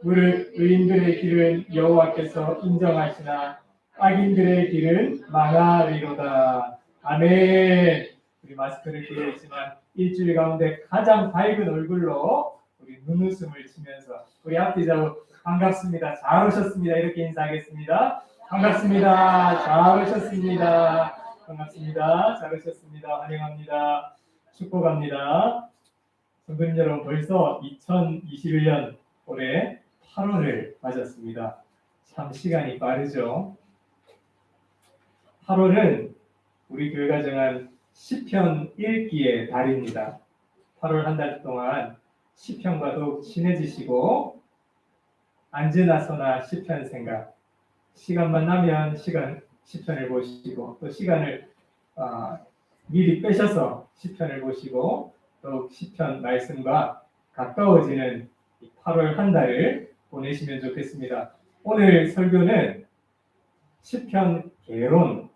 무릇 의인들의 길은 여호와께서 인정하시나 악인들의 길은 망하리로다. 아멘. 우리 마스크를 끼고 있지만 일주일 가운데 가장 밝은 얼굴로 우리 눈웃음을 치면서 우리 앞뒤자로 반갑습니다. 잘 오셨습니다. 이렇게 인사하겠습니다. 반갑습니다. 잘 오셨습니다. 반갑습니다. 잘 오셨습니다. 환영합니다. 축복합니다. 성도님 여러분, 벌써 2021년 올해 8월을 맞았습니다. 참 시간이 빠르죠. 8월은 우리 교회가 정한 시편 읽기의 달입니다. 8월 한 달 동안 시편과 더욱 친해지시고 앉으나 서나 시편 생각, 시간만 나면 시편을 보시고 또 시간을 미리 빼셔서 시편을 보시고 더욱 시편 말씀과 가까워지는 8월 한 달을 보내시면 좋겠습니다. 오늘 설교는 시편 개론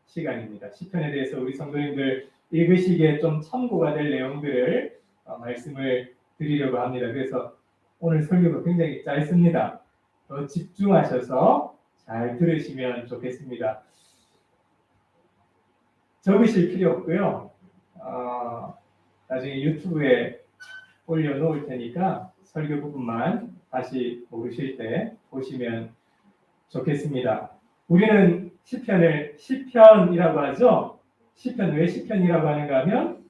시간입니다. 시편에 대해서 우리 성도님들 읽으시기에 좀 참고가 될 내용들을 말씀을 드리려고 합니다. 그래서 오늘 설교가 굉장히 짧습니다. 더 집중하셔서 잘 들으시면 좋겠습니다. 적으실 필요 없고요. 나중에 유튜브에 올려놓을 테니까 설교 부분만 다시 모르실 때 보시면 좋겠습니다. 우리는 시편을 시편이라고 하죠. 시편 왜 시편이라고 하는가 하면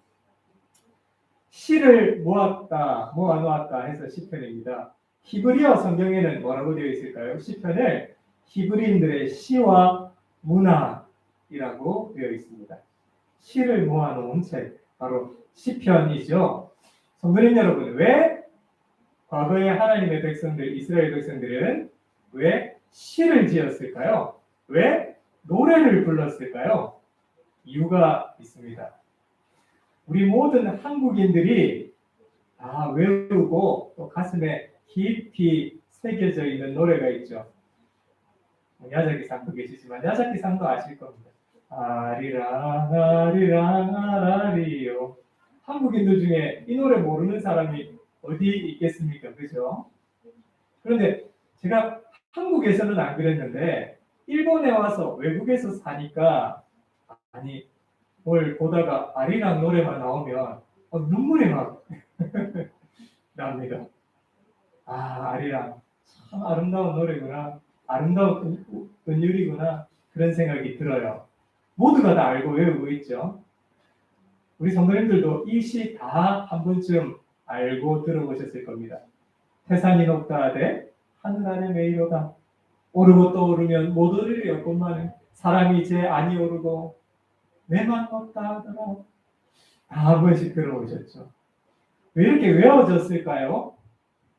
시를 모아놓았다 해서 시편입니다. 히브리어 성경에는 뭐라고 되어 있을까요? 시편을 히브리인들의 시와 문화이라고 되어 있습니다. 시를 모아놓은 책, 바로 시편이죠. 성도님 여러분, 왜 과거에 하나님의 백성들, 이스라엘 백성들은 왜 시를 지었을까요? 왜 노래를 불렀을까요? 이유가 있습니다. 우리 모든 한국인들이 다 외우고 또 가슴에 깊이 새겨져 있는 노래가 있죠. 야자기상도 계시지만 야자기상도 아실 겁니다. 아리랑 아리랑 아라리요. 한국인들 중에 이 노래 모르는 사람이 어디 있겠습니까? 그죠? 그런데 제가 한국에서는 안 그랬는데 일본에 와서 외국에서 사니까 뭘 보다가 아리랑 노래만 나오면 눈물이 막 납니다. 아리랑 참 아름다운 노래구나, 아름다운 은율이구나, 그런 생각이 들어요. 모두가 다 알고 외우고 있죠. 우리 성도님들도 이 시 다 한 번쯤 알고 들어보셨을 겁니다. 태산이 높다 하되 하늘 아래 메이로다. 오르고 또 오르면 못 오르리 없건만은 사람이 제 안이 오르고 내만 높다 하더라. 다 한 번씩 들어보셨죠. 왜 이렇게 외워졌을까요?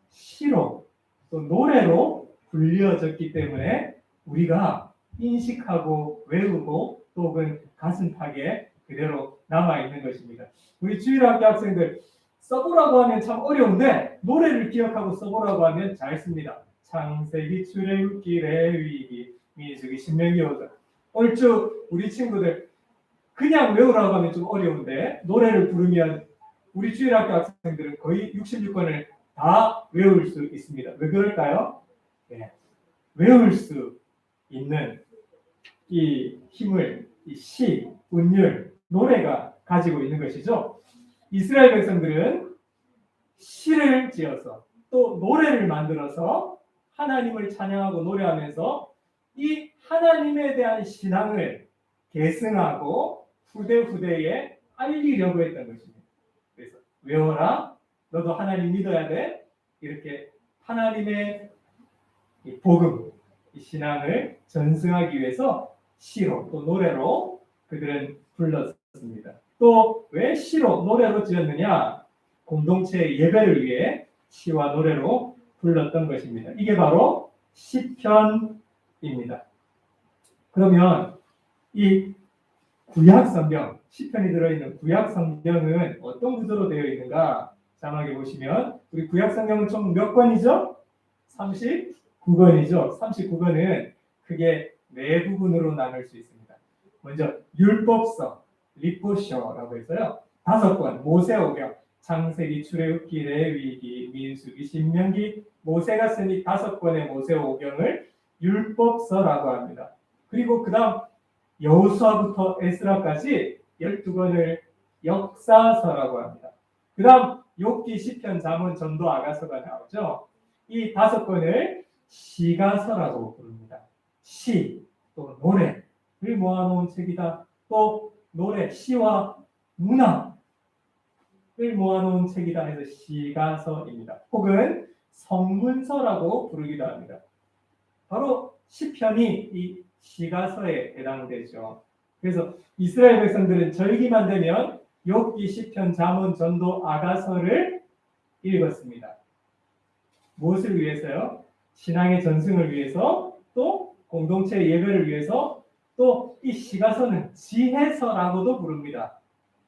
시로 또 노래로 불려졌기 때문에 우리가 인식하고 외우고 또 혹은 가슴팍에 그대로 남아있는 것입니다. 우리 주일학교 학생들 써보라고 하면 참 어려운데 노래를 기억하고 써보라고 하면 잘 씁니다. 창세기, 출애굽기, 레위기, 민수기, 신명기, 오전. 얼추 우리 친구들 그냥 외우라고 하면 좀 어려운데 노래를 부르면 우리 주일학교 학생들은 거의 66권을 다 외울 수 있습니다. 왜 그럴까요? 네. 외울 수 있는 이 힘을 이 시, 운율, 노래가 가지고 있는 것이죠. 이스라엘 백성들은 시를 지어서 또 노래를 만들어서 하나님을 찬양하고 노래하면서 이 하나님에 대한 신앙을 계승하고 후대에 알리려고 했던 것입니다. 그래서 외워라, 너도 하나님 믿어야 돼. 이렇게 하나님의 이 복음, 이 신앙을 전승하기 위해서 시로 또 노래로 그들은 불렀습니다. 또 왜 시로 노래로 지었느냐? 공동체의 예배를 위해 시와 노래로 불렀던 것입니다. 이게 바로 시편입니다. 그러면 이 구약 성경, 시편이 들어있는 구약 성경은 어떤 구조로 되어 있는가? 자막에 보시면 우리 구약 성경은 총 몇 권이죠? 39권이죠. 39권은 크게 네 부분으로 나눌 수 있습니다. 먼저 율법서, 리포셔라고 해서요. 5권, 모세오경, 창세기, 출애굽기, 레위기, 민수기, 신명기, 모세가 쓴 이 5권의 모세오경을 율법서라고 합니다. 그리고 그 다음 여호수아부터 에스라까지 12권을 역사서라고 합니다. 그 다음 욥기, 시편, 잠언, 전도, 아가서가 나오죠. 이 5권을 시가서라고 부릅니다. 시, 또 노래를 모아놓은 책이다. 또 노래, 시와 문학을 모아놓은 책이다 해서 시가서입니다. 혹은 성문서라고 부르기도 합니다. 바로 시편이 이 시가서에 해당되죠. 그래서 이스라엘 백성들은 절기만 되면 욥기, 시편, 잠언, 전도, 아가서를 읽었습니다. 무엇을 위해서요? 신앙의 전승을 위해서, 또 공동체 예배를 위해서, 또 이 시가서는 지혜서라고도 부릅니다.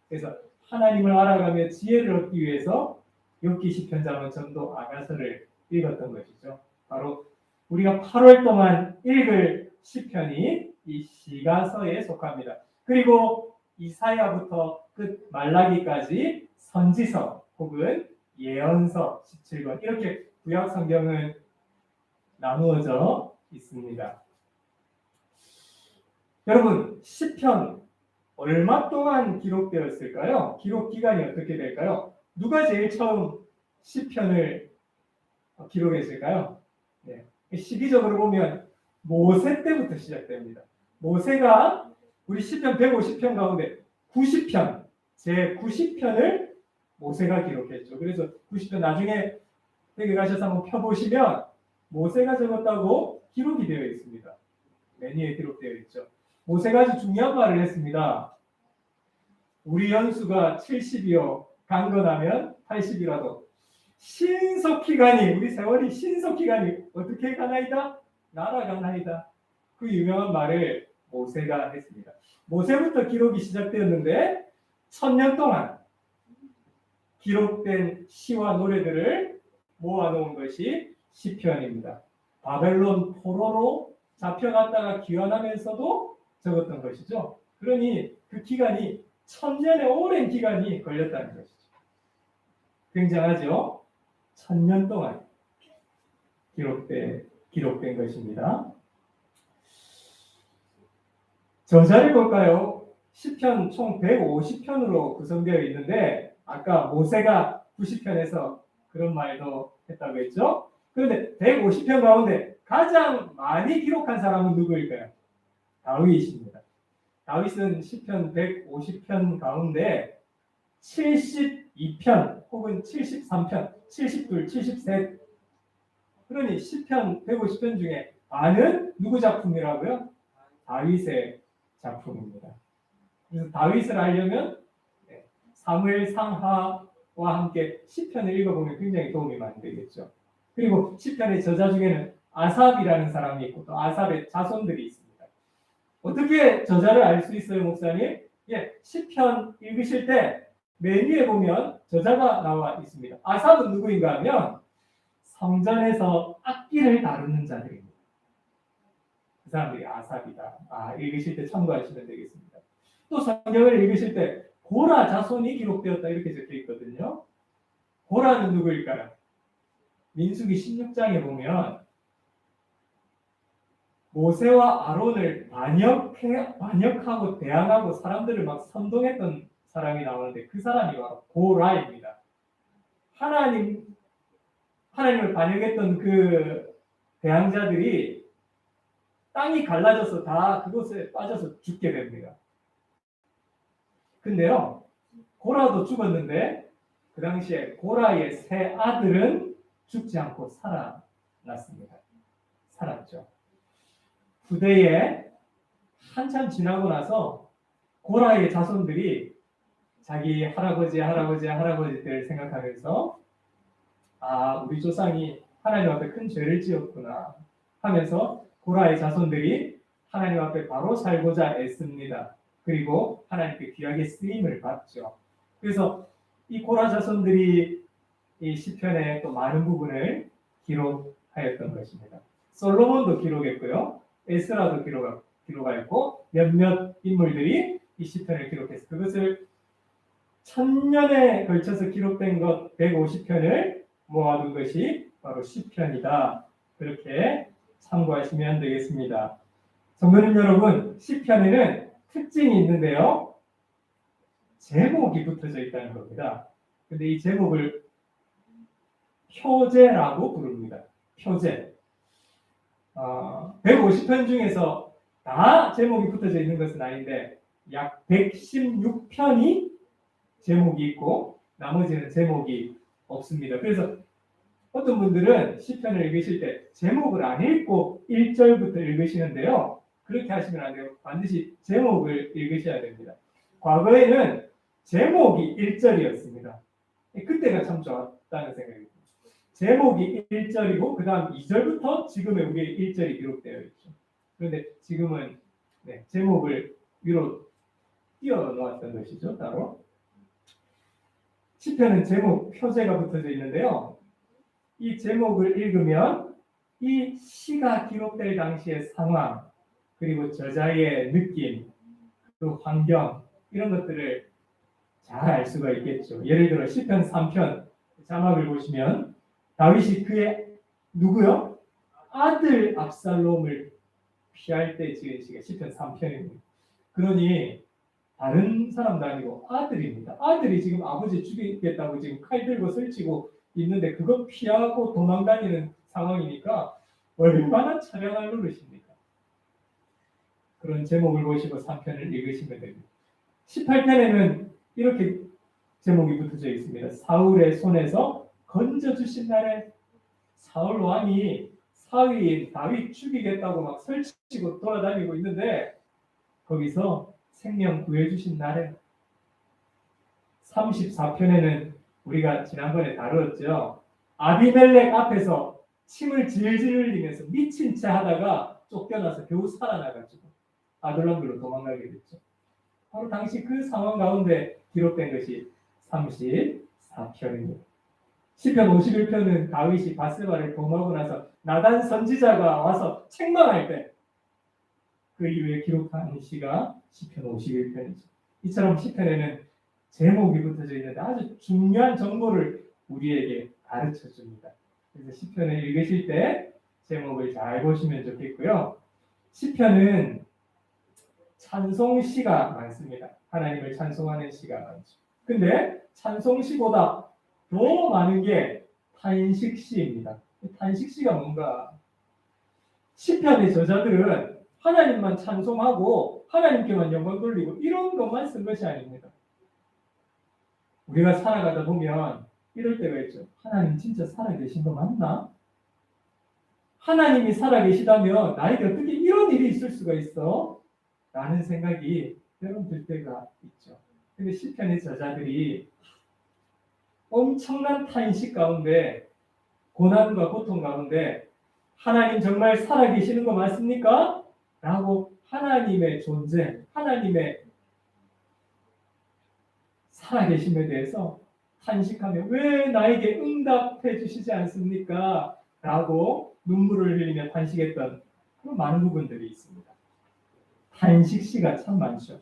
그래서 하나님을 알아가며 지혜를 얻기 위해서 욥기, 시편, 잠언, 전도, 아가서를 읽었던 것이죠. 바로 우리가 8월 동안 읽을 시편이 이 시가서에 속합니다. 그리고 이사야부터 끝 말라기까지 선지서 혹은 예언서 17권, 이렇게 구약 성경은 나누어져 있습니다. 여러분, 시편 얼마 동안 기록되었을까요? 기록 기간이 어떻게 될까요? 누가 제일 처음 시편을 기록했을까요? 네. 시기적으로 보면 모세 때부터 시작됩니다. 모세가 우리 시편 150편 가운데 90편, 제 90편을 모세가 기록했죠. 그래서 90편 나중에 댁에 가셔서 한번 펴보시면 모세가 적었다고 기록이 되어 있습니다. 메뉴에 기록되어 있죠. 모세가 아주 중요한 말을 했습니다. 우리 연수가 70이요 강건하면 80이라도 신속기간이, 우리 세월이 신속기간이 어떻게 가나이다? 날아가나이다. 그 유명한 말을 모세가 했습니다. 모세부터 기록이 시작되었는데 1000년 동안 기록된 시와 노래들을 모아놓은 것이 시편입니다. 바벨론 포로로 잡혀갔다가 귀환하면서도 적었던 것이죠. 그러니 그 기간이 1000년의 오랜 기간이 걸렸다는 것이죠. 굉장하죠? 1000년 동안 기록된 것입니다. 저자를 볼까요? 시편 총 150편으로 구성되어 있는데 아까 모세가 90편에서 그런 말도 했다고 했죠? 그런데 150편 가운데 가장 많이 기록한 사람은 누구일까요? 다윗입니다. 다윗은 시편 150편 가운데 72편 혹은 73편, 72, 73, 그러니 시편 150편 중에 반은 누구 작품이라고요? 다윗의 작품입니다. 그래서 다윗을 알려면 사무엘 상하와 함께 시편을 읽어보면 굉장히 도움이 많이 되겠죠. 그리고 시편의 저자 중에는 아삽이라는 사람이 있고 또 아삽의 자손들이 있습니다. 어떻게 저자를 알 수 있어요, 목사님? 시편 읽으실 때 맨 위에 보면 저자가 나와 있습니다. 아삽은 누구인가 하면 성전에서 악기를 다루는 자들입니다. 그 사람들이 아삽이다. 읽으실 때 참고하시면 되겠습니다. 또 성경을 읽으실 때 고라 자손이 기록되었다 이렇게 적혀 있거든요. 고라는 누구일까요? 민수기 16장에 보면 모세와 아론을 반역하고 대항하고 사람들을 막 선동했던 사람이 나오는데 그 사람이 바로 고라입니다. 하나님을 반역했던 그 대항자들이 땅이 갈라져서 다 그곳에 빠져서 죽게 됩니다. 근데요, 고라도 죽었는데 그 당시에 고라의 세 아들은 죽지 않고 살아났습니다. 살았죠. 후대에 한참 지나고 나서 고라의 자손들이 자기 할아버지들 생각하면서 우리 조상이 하나님 앞에 큰 죄를 지었구나 하면서 고라의 자손들이 하나님 앞에 바로 살고자 애씁니다. 그리고 하나님께 귀하게 쓰임을 받죠. 그래서 이 고라 자손들이 이 시편의 또 많은 부분을 기록하였던 것입니다. 솔로몬도 기록했고요. 에스라도 기록하였고 몇몇 인물들이 이 시편을 기록해서 그것을 천년에 걸쳐서 기록된 것 150편을 모아둔 것이 바로 시편이다. 그렇게 참고하시면 되겠습니다. 성도님 여러분, 시편에는 특징이 있는데요. 제목이 붙어져 있다는 겁니다. 근데 이 제목을 표제라고 부릅니다. 표제. 150편 중에서 다 제목이 붙어져 있는 것은 아닌데 약 116편이 제목이 있고 나머지는 제목이 없습니다. 그래서 어떤 분들은 시편을 읽으실 때 제목을 안 읽고 1절부터 읽으시는데요. 그렇게 하시면 안 돼요. 반드시 제목을 읽으셔야 됩니다. 과거에는 제목이 1절이었습니다. 그때가 참 좋았다는 생각이 듭니다. 제목이 1절이고 그 다음 2절부터 지금의 우리의 1절이 기록되어 있죠. 그런데 지금은 제목을 위로 띄워놓았던 것이죠. 따로 시편은 제목 표제가 붙어져 있는데요. 이 제목을 읽으면 이 시가 기록될 당시의 상황 그리고 저자의 느낌 또 환경 이런 것들을 잘 알 수가 있겠죠. 예를 들어 시편 3편 자막을 보시면 다윗이 그의 누구요? 아들 압살롬을 피할 때 지은 시가 시편 3편입니다. 그러니 다른 사람도 아니고 아들입니다. 아들이 지금 아버지 죽이겠다고 지금 칼 들고 설치고 있는데 그거 피하고 도망다니는 상황이니까 얼마나 처량한 노릇입니까? 그런 제목을 보시고 3편을 읽으시면 됩니다. 18편에는 이렇게 제목이 붙어져 있습니다. 사울의 손에서 건져주신 날에 사울 왕이 사위인 다윗 죽이겠다고 막 설치고 돌아다니고 있는데 거기서 생명 구해주신 날에 34편에는 우리가 지난번에 다루었죠. 아비멜렉 앞에서 침을 질질 흘리면서 미친 채 하다가 쫓겨나서 겨우 살아나가지고 아둘람으로 도망가게 됐죠. 바로 당시 그 상황 가운데 기록된 것이 34편입니다. 시편 51편은 다윗이 바세바를 범하고 나서 나단 선지자가 와서 책망할 때 그 이후에 기록한 시가 시편 51편이죠. 이처럼 시편에는 제목이 붙어져 있는데 아주 중요한 정보를 우리에게 가르쳐 줍니다. 그래서 시편을 읽으실 때 제목을 잘 보시면 좋겠고요. 시편은 찬송시가 많습니다. 하나님을 찬송하는 시가 많죠. 근데 찬송시보다 더 많은 게 탄식시입니다. 탄식시가 뭔가? 시편의 저자들은 하나님만 찬송하고 하나님께만 영광 돌리고 이런 것만 쓴 것이 아닙니다. 우리가 살아가다 보면 이럴 때가 있죠. 하나님 진짜 살아계신 거 맞나? 하나님이 살아계시다면 나에게 어떻게 이런 일이 있을 수가 있어? 라는 생각이 때론 들 때가 있죠. 근데 시편의 저자들이 엄청난 탄식 가운데 고난과 고통 가운데 하나님 정말 살아계시는 거 맞습니까? 라고 하나님의 존재, 하나님의 살아계심에 대해서 탄식하며 왜 나에게 응답해 주시지 않습니까? 라고 눈물을 흘리며 탄식했던 그런 많은 부분들이 있습니다. 탄식시가 참 많죠.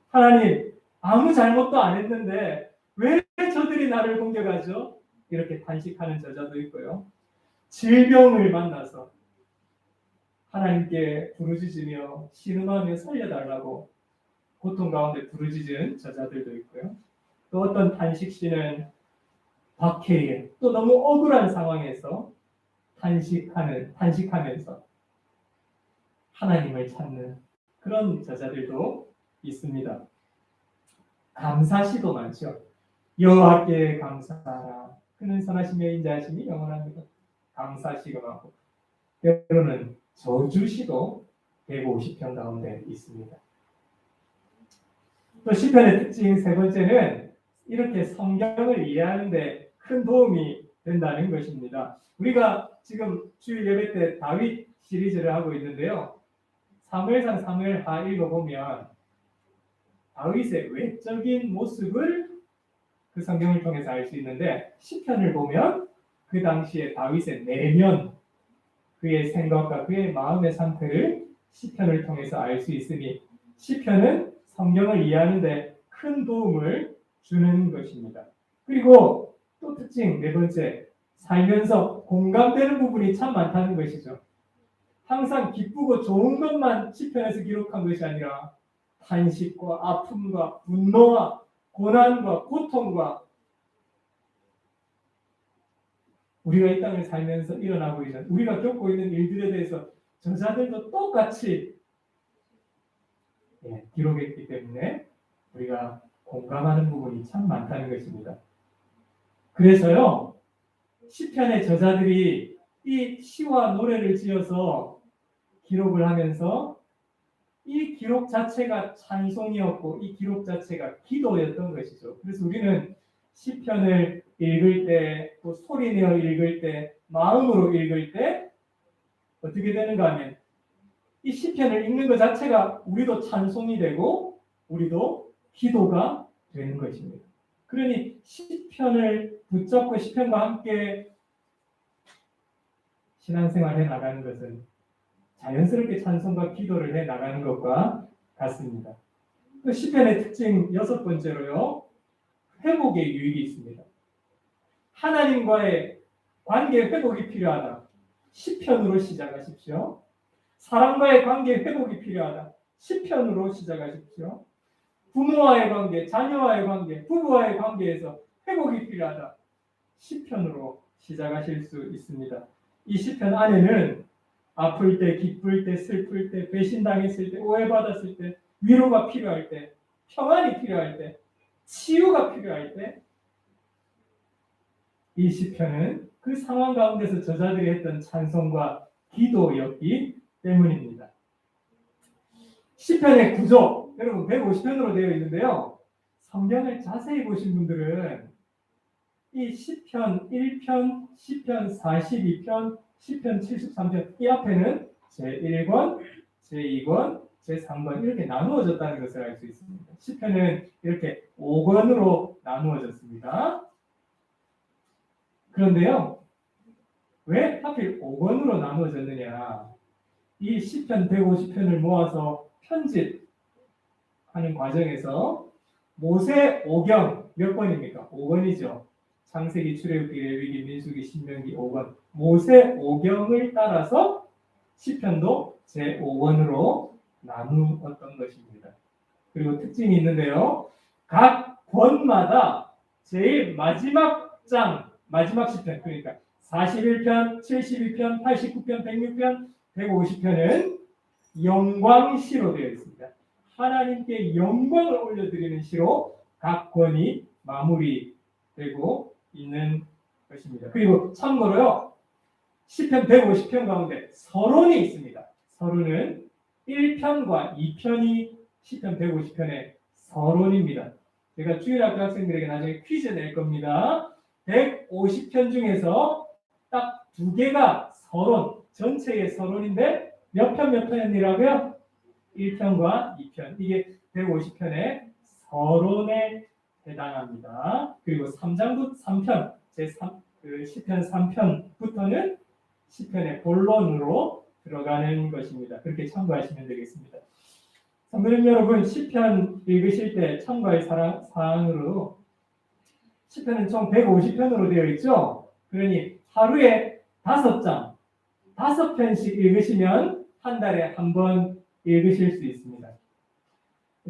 하나님 아무 잘못도 안 했는데 왜 저들이 나를 공격하죠? 이렇게 탄식하는 저자도 있고요. 질병을 만나서 하나님께 부르짖으며 신음하며 살려달라고 고통 가운데 부르짖은 저자들도 있고요. 또 어떤 탄식시는 박해에 또 너무 억울한 상황에서 탄식하면서 하나님을 찾는 그런 저자들도 있습니다. 감사시도 많죠. 여호와께 감사하라. 그는 선하시며 인자하심이 영원합니다. 감사시가 많고 때로는 저주시도 150편 가운데 있습니다. 또 시편의 특징 세 번째는 이렇게 성경을 이해하는 데 큰 도움이 된다는 것입니다. 우리가 지금 주일 예배 때 다윗 시리즈를 하고 있는데요. 사무엘상 사무엘하 읽어보면 다윗의 외적인 모습을 그 성경을 통해서 알 수 있는데 시편을 보면 그 당시에 다윗의 내면, 그의 생각과 그의 마음의 상태를 시편을 통해서 알 수 있으니 시편은 성경을 이해하는 데 큰 도움을 주는 것입니다. 그리고 또 특징 네 번째, 살면서 공감되는 부분이 참 많다는 것이죠. 항상 기쁘고 좋은 것만 시편에서 기록한 것이 아니라 탄식과 아픔과 분노와 고난과 고통과 우리가 이 땅을 살면서 일어나고 있는 우리가 겪고 있는 일들에 대해서 저자들도 똑같이 기록했기 때문에 우리가 공감하는 부분이 참 많다는 것입니다. 그래서요, 시편의 저자들이 이 시와 노래를 지어서 기록을 하면서 이 기록 자체가 찬송이었고 이 기록 자체가 기도였던 것이죠. 그래서 우리는 시편을 읽을 때, 또 소리내어 읽을 때, 마음으로 읽을 때 어떻게 되는가 하면 이 시편을 읽는 것 자체가 우리도 찬송이 되고 우리도 기도가 되는 것입니다. 그러니 시편을 붙잡고 시편과 함께 신앙생활을 해나가는 것은 자연스럽게 찬송과 기도를 해나가는 것과 같습니다. 그 시편의 특징 여섯 번째로요, 회복의 유익이 있습니다. 하나님과의 관계 회복이 필요하다. 시편으로 시작하십시오. 사람과의 관계 회복이 필요하다. 시편으로 시작하십시오. 부모와의 관계, 자녀와의 관계, 부부와의 관계에서 회복이 필요하다. 시편으로 시작하실 수 있습니다. 이 시편 안에는 아플 때, 기쁠 때, 슬플 때, 배신당했을 때, 오해받았을 때, 위로가 필요할 때, 평안이 필요할 때, 치유가 필요할 때, 이 시편은 그 상황 가운데서 저자들이 했던 찬송과 기도였기 때문입니다. 시편의 구조, 여러분 150편으로 되어 있는데요. 성경을 자세히 보신 분들은 이 시편 1편, 시편 42편, 시편 73편 이 앞에는 제1권, 제2권, 제3권 이렇게 나누어졌다는 것을 알 수 있습니다. 시편은 이렇게 5권으로 나누어졌습니다. 그런데요, 왜 하필 5권으로 나누어졌느냐? 이 시편 150편을 모아서 편집하는 과정에서 모세 오경 몇 권입니까? 5권이죠. 창세기, 출애굽기, 레위기, 민수기, 신명기 5권. 모세 오경을 따라서 시편도 제5권으로 나누었던 것입니다. 그리고 특징이 있는데요. 각 권마다 제일 마지막 장, 마지막 시편, 그러니까 41편, 72편, 89편, 106편, 150편은 영광시로 되어 있습니다. 하나님께 영광을 올려드리는 시로 각 권이 마무리되고 있는 것입니다. 그리고 참고로요, 시편 150편 가운데 서론이 있습니다. 서론은 1편과 2편이 시편 150편의 서론입니다. 제가 주일학교 학생들에게 나중에 퀴즈 낼 겁니다. 150편 중에서 딱 2개가 서론, 전체의 서론인데 몇 편이라고요? 1편과 2편. 이게 150편의 서론에 해당합니다. 그리고 3편, 시편 3편부터는 시편의 본론으로 들어가는 것입니다. 그렇게 참고하시면 되겠습니다. 성도님 여러분, 시편 읽으실 때 참고할 사항으로 시편은 총 150편으로 되어 있죠. 그러니 하루에 5장, 5편씩 읽으시면 한 달에 한 번 읽으실 수 있습니다.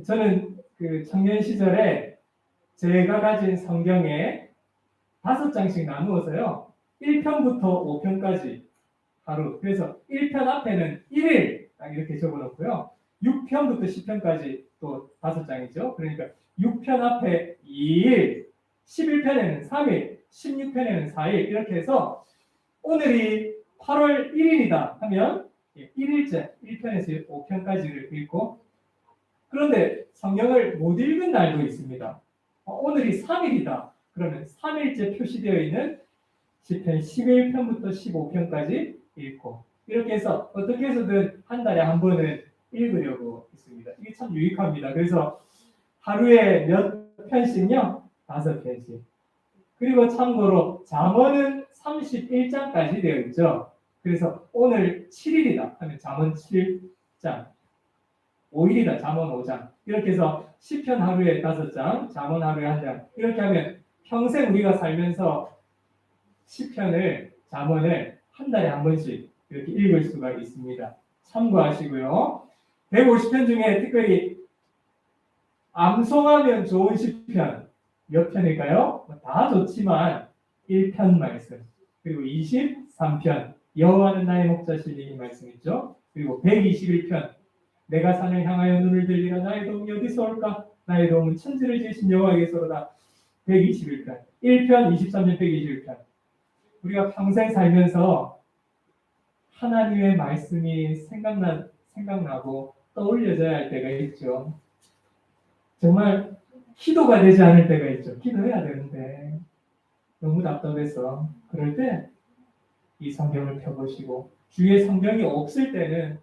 저는 그 청년 시절에 제가 가진 성경에 5장씩 나누어서요. 1편부터 5편까지 하루. 그래서 1편 앞에는 1일 딱 이렇게 적어놓고요. 6편부터 10편까지 또 5장이죠. 그러니까 6편 앞에 2일, 11편에는 3일, 16편에는 4일 이렇게 해서 오늘이 8월 1일이다 하면 1일째 1편에서 5편까지를 읽고, 그런데 성경을 못 읽은 날도 있습니다. 오늘이 3일이다 그러면 3일째 표시되어 있는 시편 11편부터 15편까지 읽고, 이렇게 해서 어떻게 해서든 한 달에 한 번은 읽으려고 했습니다. 이게 참 유익합니다. 그래서 하루에 몇 편씩요? 5편씩. 그리고 참고로 잠언은 31장까지 되어 있죠. 그래서 오늘 7일이다 하면 잠언 7장, 5일이다. 잠언 5장. 이렇게 해서 시편 하루에 5장, 잠언 하루에 1장. 이렇게 하면 평생 우리가 살면서 시편을, 잠언을 한 달에 한 번씩 이렇게 읽을 수가 있습니다. 참고하시고요. 150편 중에 특별히 암송하면 좋은 시편 몇 편일까요? 다 좋지만 1편 말씀, 그리고 23편 여호와는 나의 목자시니 이 말씀 있죠. 그리고 121편 내가 산을 향하여 눈을 들리라 나의 도움이 어디서 올까? 나의 도움은 천지를 지으신 여호와에게서로다. 121편 1편 23편 121편 우리가 평생 살면서 하나님의 말씀이 생각나고 떠올려져야 할 때가 있죠. 정말 기도가 되지 않을 때가 있죠. 기도해야 되는데 너무 답답해서 그럴 때 이 성경을 펴보시고 주위에 성경이 없을 때는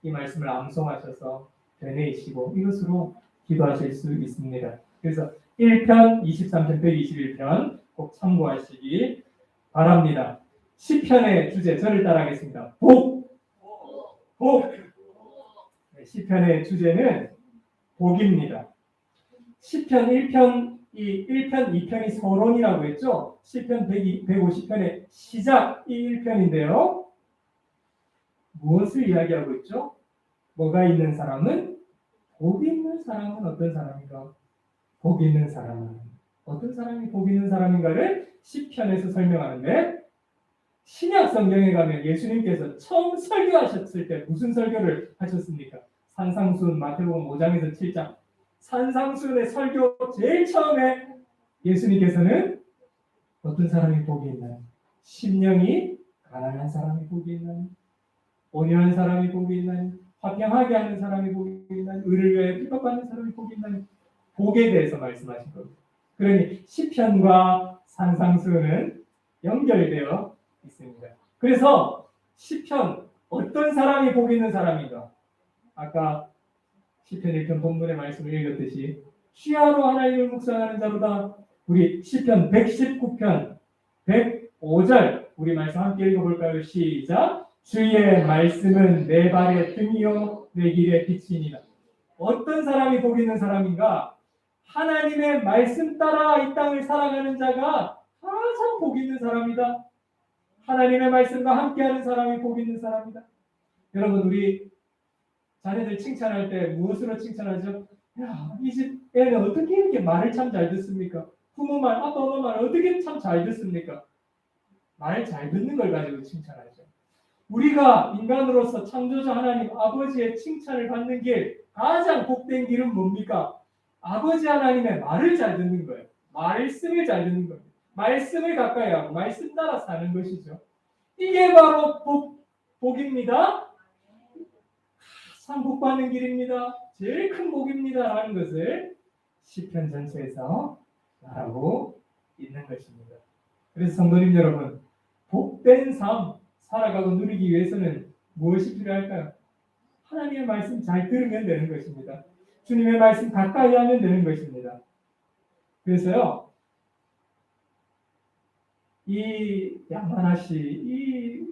이 말씀을 암송하셔서 되뇌이시고 이것으로 기도하실 수 있습니다. 그래서 1편, 23편, 121편 꼭 참고하시기 바랍니다. 시편의 주제 저를 따라하겠습니다. 복! 복! 시편의 주제는 복입니다. 시편 1편, 2편이 서론이라고 했죠. 시편 150편의 시작 이 1편인데요. 무엇을 이야기하고 있죠? 뭐가 있는 사람은? 복 있는 사람은 어떤 사람인가? 복 있는 사람은 어떤 사람이 복 있는 사람인가를 시편에서 설명하는데 신약 성경에 가면 예수님께서 처음 설교하셨을 때 무슨 설교를 하셨습니까? 산상수훈 마태복음 5장에서 7장 산상수훈의 설교 제일 처음에 예수님께서는 어떤 사람이 복이 있나요? 심령이 가난한 사람이 복이 있나요? 온유한 사람이 복이 있나요? 화평하게 하는 사람이 복이 있나요? 의를 위해 핍박받는 사람이 복이 있나요? 복에 대해서 말씀하신 겁니다. 그러니 시편과 산상수훈은 연결되어 있습니다. 그래서 시편 어떤 사람이 복 있는 사람인가? 아까 시편 1편 본문의 말씀을 읽었듯이 취하로 하나님을 묵상하는 자로다. 우리 시편 119편 105절 우리 말씀 함께 읽어볼까요? 시작. 주의 말씀은 내 발의 등이요 내 길의 빛이니라. 어떤 사람이 복 있는 사람인가? 하나님의 말씀 따라 이 땅을 살아가는 자가 가장 복 있는 사람이다. 하나님의 말씀과 함께하는 사람이 복 있는 사람이다. 여러분 우리 자녀들 칭찬할 때 무엇으로 칭찬하죠? 야, 이 집 애는 어떻게 이렇게 말을 참 잘 듣습니까? 부모 말, 아빠 엄마 말 어떻게 참 잘 듣습니까? 말 잘 듣는 걸 가지고 칭찬하죠. 우리가 인간으로서 창조자 하나님 아버지의 칭찬을 받는 길 가장 복된 길은 뭡니까? 아버지 하나님의 말을 잘 듣는 거예요. 말씀을 잘 듣는 거예요. 말씀을 가까이 하고 말씀 따라 사는 것이죠. 이게 바로 복입니다. 가장 복받는 길입니다. 제일 큰 복입니다. 라는 것을 시편 전체에서 말하고 있는 것입니다. 그래서 성도님 여러분, 복된 삶 살아가고 누리기 위해서는 무엇이 필요할까요? 하나님의 말씀 잘 들으면 되는 것입니다. 주님의 말씀 가까이 하면 되는 것입니다. 그래서요, 이 야마나시, 이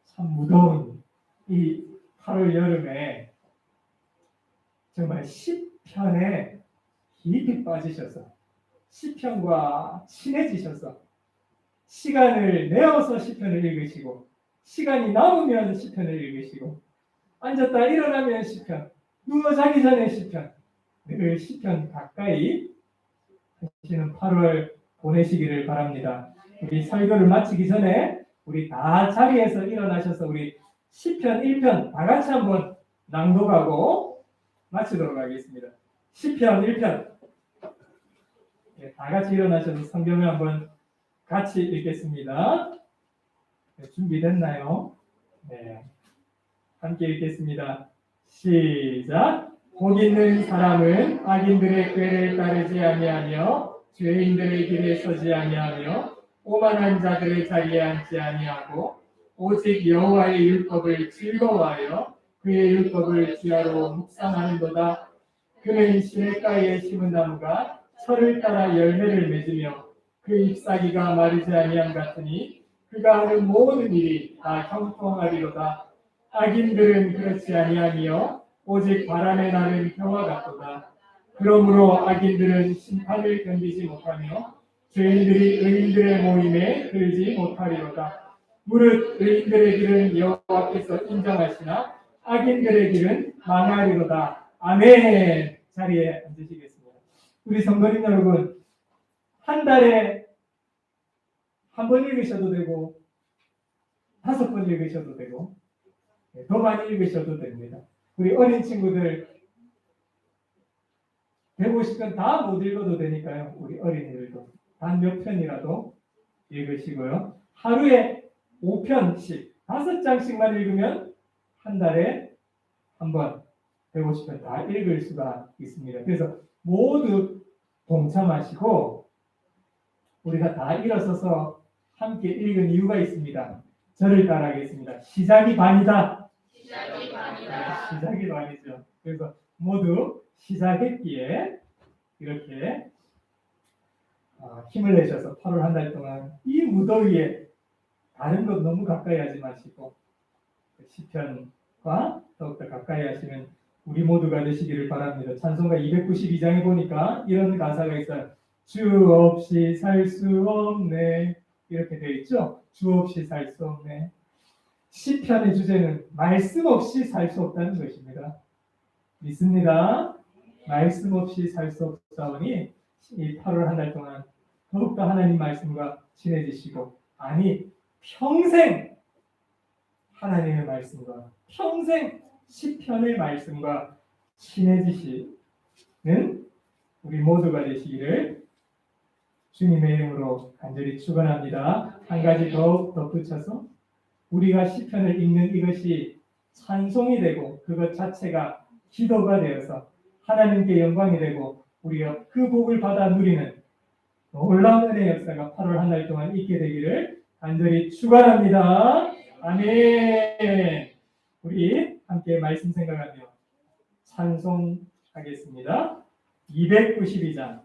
참 무더운 이 8월 여름에 정말 시편에 깊이 빠지셔서 시편과 친해지셔서 시간을 내어서 시편을 읽으시고 시간이 남으면 시편을 읽으시고 앉았다 일어나면 시편, 누워 자기 전에 시편, 늘 시편 가까이 하시는 8월 보내시기를 바랍니다. 우리 설교를 마치기 전에 우리 다 자리에서 일어나셔서 우리 시편 1편 다 같이 한번 낭독하고 마치도록 하겠습니다. 시편 1편 다 같이 일어나셔서 성경을 한번 같이 읽겠습니다. 준비됐나요? 네, 함께 읽겠습니다. 시작. 복 있는 사람은 악인들의 꾀를 따르지 아니하며 죄인들의 길에 서지 아니하며 오만한 자들의 자리에 앉지 아니하고 오직 여호와의 율법을 즐거워하여 그의 율법을 주야로 묵상하는도다. 그는 시냇가에 심은 나무가 철을 따라 열매를 맺으며 그 잎사귀가 마르지 아니함 같으니 그가 하는 모든 일이 다 형통하리로다. 악인들은 그렇지 아니하며 오직 바람에 나는 겨와 같도다. 그러므로 악인들은 심판을 견디지 못하며 죄인들이 의인들의 모임에 들지 못하리로다. 무릇 의인들의 길은 여호와께서 인정하시나 악인들의 길은 망하리로다. 아멘. 자리에 앉으시겠습니다. 우리 성도님 여러분, 한 달에 한 번 읽으셔도 되고 5번 읽으셔도 되고 더 많이 읽으셔도 됩니다. 우리 어린 친구들 150편 다 못 읽어도 되니까요. 우리 어린이들도 단 몇 편이라도 읽으시고요. 하루에 5편씩 5장씩만 읽으면 한 달에 한 번 150편 다 읽을 수가 있습니다. 그래서 모두 동참하시고 우리가 다 일어서서 함께 읽은 이유가 있습니다. 저를 따라하겠습니다. 시작이 반이다. 시작이 반이다. 시작이 반이죠. 그래서 모두 시작했기에 이렇게 힘을 내셔서 8월 한 달 동안 이 무더위에 다른 것 너무 가까이 하지 마시고 시편과 더욱더 가까이 하시는 우리 모두가 되시기를 바랍니다. 찬송가 292장에 보니까 이런 가사가 있어요. 주 없이 살 수 없네. 이렇게 되어 있죠. 주 없이 살 수 없네. 시편의 주제는 말씀 없이 살 수 없다는 것입니다. 믿습니다. 말씀 없이 살 수 없사오니 이 8월 한 달 동안 더욱더 하나님 말씀과 친해지시고 아니 평생 하나님의 말씀과 평생 시편의 말씀과 친해지시는 우리 모두가 되시기를 주님의 이름으로 간절히 축원합니다. 한 가지 더 덧붙여서 우리가 시편을 읽는 이것이 찬송이 되고 그것 자체가 기도가 되어서 하나님께 영광이 되고 우리가 그 복을 받아 누리는 놀라운 은혜의 역사가 8월 한 달 동안 있게 되기를 간절히 축원합니다. 아멘. 우리 함께 말씀 생각하며 찬송하겠습니다. 292장